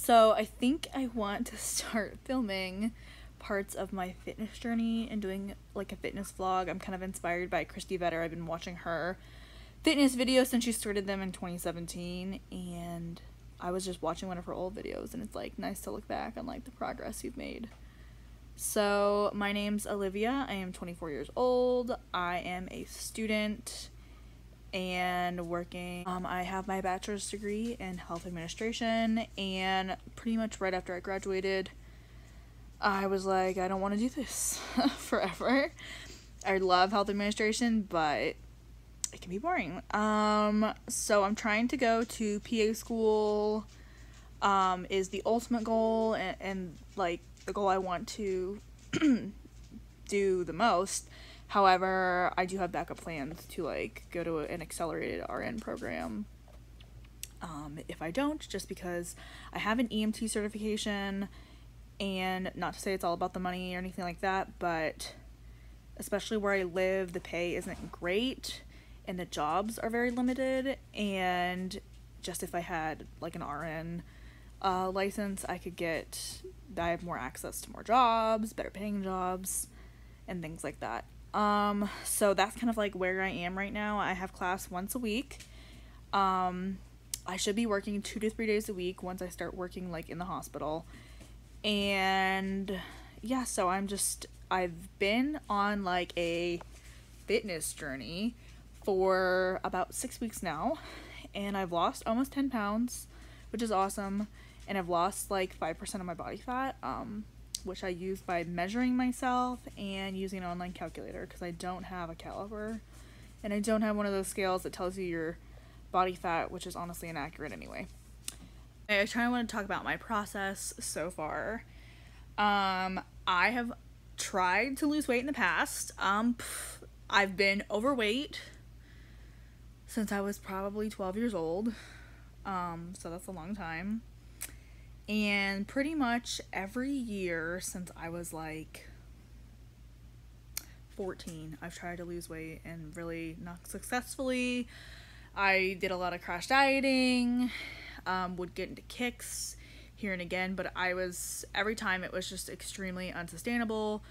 So I think I want to start filming parts of my fitness journey and doing like a fitness vlog. I'm kind of inspired by Christy Vetter. I've been watching her fitness videos since she started them in 2017, and I was just watching one of her old videos, and it's like nice to look back on like the progress you've made. So my name's Olivia. I am 24 years old. I am a student and working. I have my bachelor's degree in health administration, and pretty much right after I graduated, I was like, I don't want to do this forever. I love health administration, but it can be boring. So I'm trying to go to PA school, is the ultimate goal, and like the goal I want to do the most. However, I do have backup plans to like go to an accelerated RN program if I don't, just because I have an EMT certification, and not to say it's all about the money or anything like that, but especially where I live, the pay isn't great and the jobs are very limited, and just if I had like an RN license, I have more access to more jobs, better paying jobs, and things like that. So that's kind of like where I am right now. I have class once a week. I should be working 2 to 3 days a week once I start working like in the hospital. And yeah, so I've been on like a fitness journey for about 6 weeks now, and I've lost almost 10 pounds, which is awesome. And I've lost like 5% of my body fat, which I use by measuring myself and using an online calculator, because I don't have a caliper and I don't have one of those scales that tells you your body fat, which is honestly inaccurate anyway. I want to talk about my process so far. I have tried to lose weight in the past. I've been overweight since I was probably 12 years old. So that's a long time. And pretty much every year since I was like 14, I've tried to lose weight, and really not successfully. I did a lot of crash dieting, would get into kicks here and again, but every time it was just extremely unsustainable,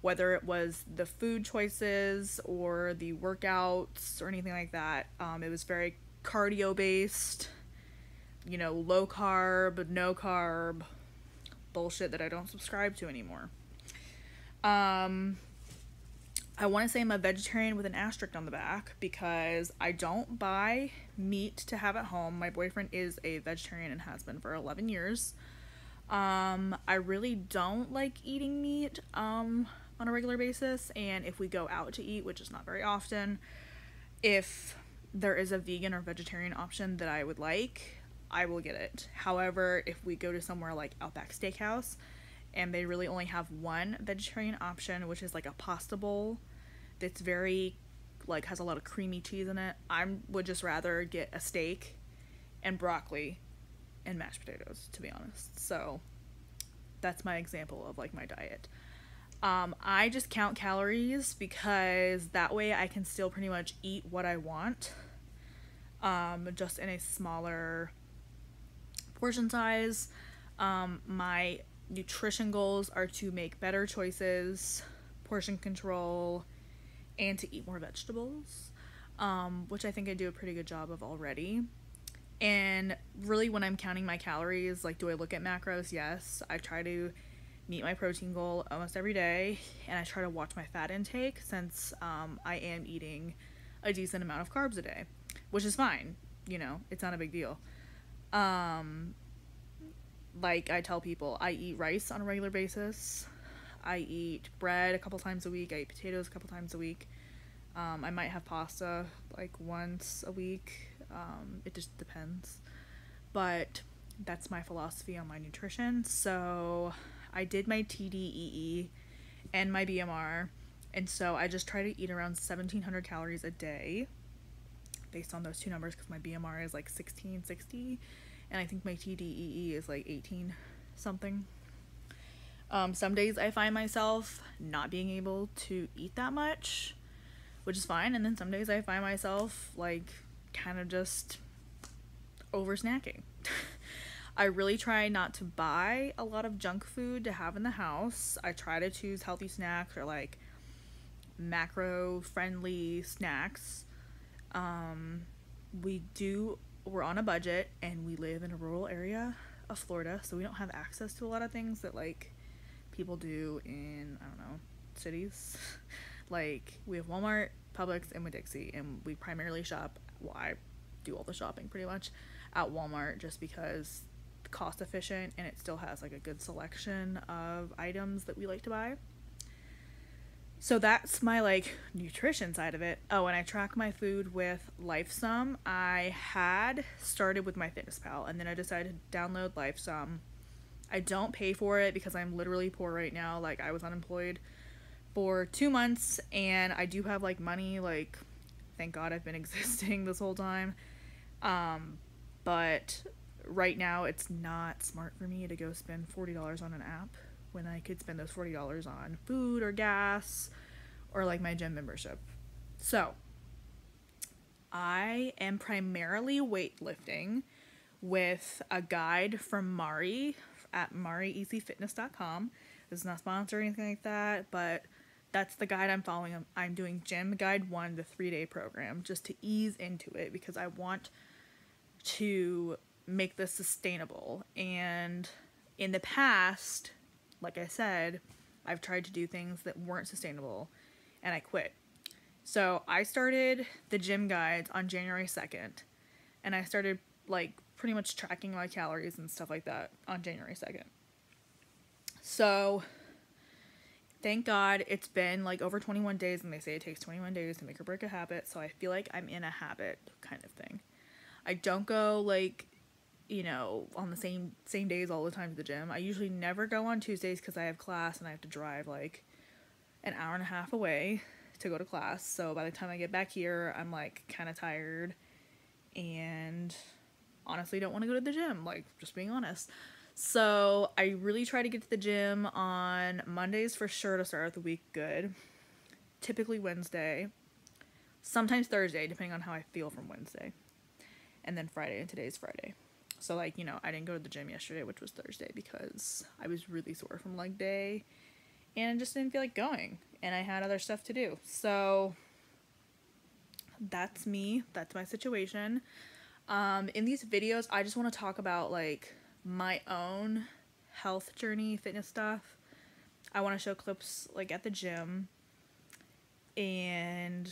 whether it was the food choices or the workouts or anything like that. It was very cardio based, low carb, no carb bullshit that I don't subscribe to anymore. I want to say I'm a vegetarian with an asterisk on the back, because I don't buy meat to have at home. My boyfriend is a vegetarian and has been for 11 years. I really don't like eating meat on a regular basis, and if we go out to eat, which is not very often, if there is a vegan or vegetarian option that I would like, I will get it. However, if we go to somewhere like Outback Steakhouse and they really only have one vegetarian option, which is like a pasta bowl that's very like has a lot of creamy cheese in it, I would just rather get a steak and broccoli and mashed potatoes, to be honest. So that's my example of like my diet. I just count calories because that way I can still pretty much eat what I want, just in a smaller portion size. My nutrition goals are to make better choices, portion control, and to eat more vegetables, which I think I do a pretty good job of already. And really, when I'm counting my calories, like, do I look at macros? Yes. I try to meet my protein goal almost every day, and I try to watch my fat intake, since I am eating a decent amount of carbs a day, which is fine. It's not a big deal. Like I tell people, I eat rice on a regular basis. I eat bread a couple times a week. I eat potatoes a couple times a week. I might have pasta like once a week. It just depends. But that's my philosophy on my nutrition. So I did my TDEE and my BMR. And so I just try to eat around 1,700 calories a day based on those two numbers, because my BMR is like 1660. And I think my TDEE is like 18 something. Some days I find myself not being able to eat that much, which is fine. And then some days I find myself like kind of just over snacking. I really try not to buy a lot of junk food to have in the house. I try to choose healthy snacks or like macro friendly snacks. We do, we're on a budget and we live in a rural area of Florida, so we don't have access to a lot of things that like people do in, I don't know, cities. Like we have Walmart, Publix, and Winn-Dixie, and we primarily shop, well, I do all the shopping pretty much at Walmart just because cost efficient and it still has like a good selection of items that we like to buy. So that's my like nutrition side of it. Oh, and I track my food with LifeSum. I had started with my Fitness Pal and then I decided to download LifeSum. I don't pay for it because I'm literally poor right now. Like I was unemployed for 2 months and I do have like money, like thank God I've been existing this whole time. But right now it's not smart for me to go spend $40 on an app when I could spend those $40 on food or gas or like my gym membership. So I am primarily weightlifting with a guide from Mari at marieasyfitness.com. This is not sponsored or anything like that, but that's the guide I'm following. I'm doing Gym Guide 1, the 3-day program, just to ease into it because I want to make this sustainable. And in the past, like I said, I've tried to do things that weren't sustainable and I quit. So I started the gym guides on January 2nd and I started like pretty much tracking my calories and stuff like that on January 2nd. So thank God it's been like over 21 days and they say it takes 21 days to make or break a habit. So I feel like I'm in a habit kind of thing. I don't go like, you know, on the same days all the time to the gym. I usually never go on Tuesdays because I have class and I have to drive like an hour and a half away to go to class. So by the time I get back here, I'm like kind of tired and honestly don't want to go to the gym, like just being honest. So I really try to get to the gym on Mondays for sure to start out the week good. Typically Wednesday, sometimes Thursday, depending on how I feel from Wednesday. And then Friday, and today's Friday. So like, you know, I didn't go to the gym yesterday, which was Thursday, because I was really sore from leg day and I just didn't feel like going and I had other stuff to do. So that's me. That's my situation. In these videos, I just want to talk about like my own health journey, fitness stuff. I want to show clips like at the gym and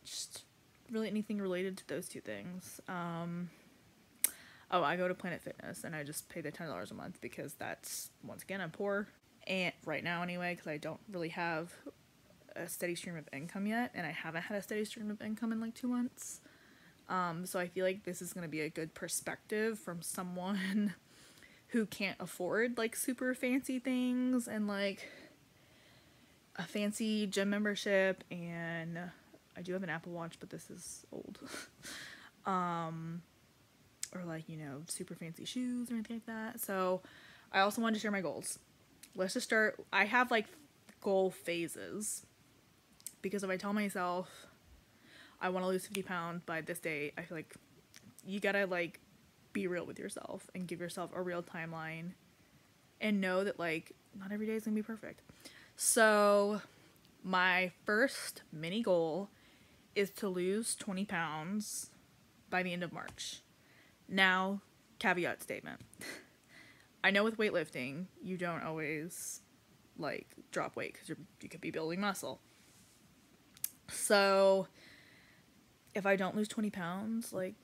just really anything related to those two things. Oh, I go to Planet Fitness and I just pay the $10 a month because that's, once again, I'm poor. And right now anyway, because I don't really have a steady stream of income yet. And I haven't had a steady stream of income in like 2 months. So I feel like this is going to be a good perspective from someone who can't afford like super fancy things and like a fancy gym membership. And I do have an Apple Watch, but this is old. Or like, you know, super fancy shoes or anything like that. So I also wanted to share my goals. Let's just start. I have like goal phases because if I tell myself I want to lose 50 pounds by this date, I feel like you gotta like be real with yourself and give yourself a real timeline and know that like not every day is gonna be perfect. So my first mini goal is to lose 20 pounds by the end of March. Now, caveat statement. I know with weightlifting, you don't always, like, drop weight because you could be building muscle. So, if I don't lose 20 pounds, like,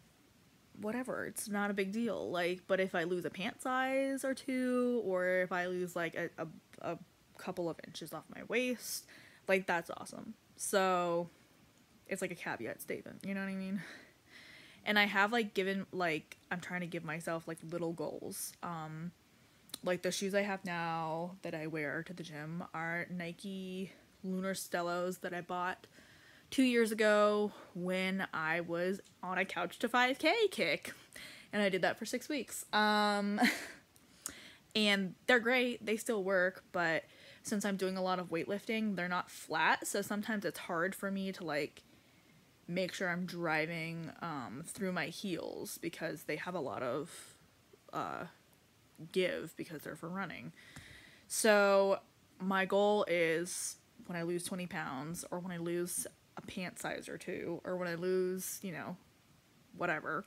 whatever, it's not a big deal. Like, but if I lose a pant size or two, or if I lose, like, a couple of inches off my waist, like, that's awesome. So, it's like a caveat statement, you know what I mean? And I have, like, given, like, I'm trying to give myself, like, little goals. Like, the shoes I have now that I wear to the gym are Nike Lunar Stellos that I bought 2 years ago when I was on a couch to 5K kick. And I did that for 6 weeks. And they're great. They still work, but since I'm doing a lot of weightlifting, they're not flat. So sometimes it's hard for me to, like, make sure I'm driving through my heels because they have a lot of give because they're for running. So my goal is when I lose 20 pounds, or when I lose a pant size or two, or when I lose, you know, whatever,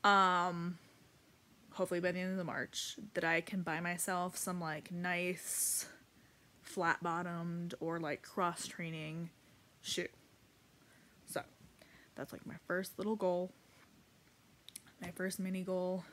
hopefully by the end of the March, that I can buy myself some like nice flat bottomed or like cross training shoe. So that's like my first little goal, my first mini goal.